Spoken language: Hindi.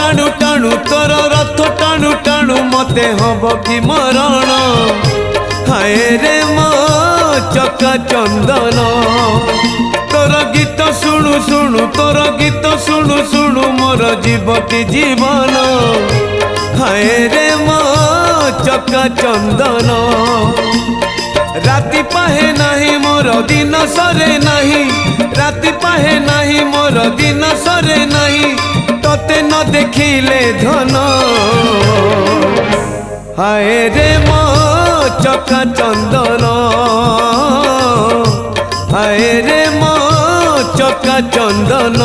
टाणु टाणु तोर रथ टाणु टाणु मते हब कि मरण हाय रे मो चका चंदन तोर गीत शुणु शुणु तोर गीत शुणु शुणु मोर जीव कि जीवन हाय रे मो चका चंदन राति पाहे नहीं मोर दिन सरे नहीं राति पाहे नहीं मोर दिन सरे नहीं तोते न देखिले धन हाय रे मो चका चंदन हाय रे मो चका चंदन।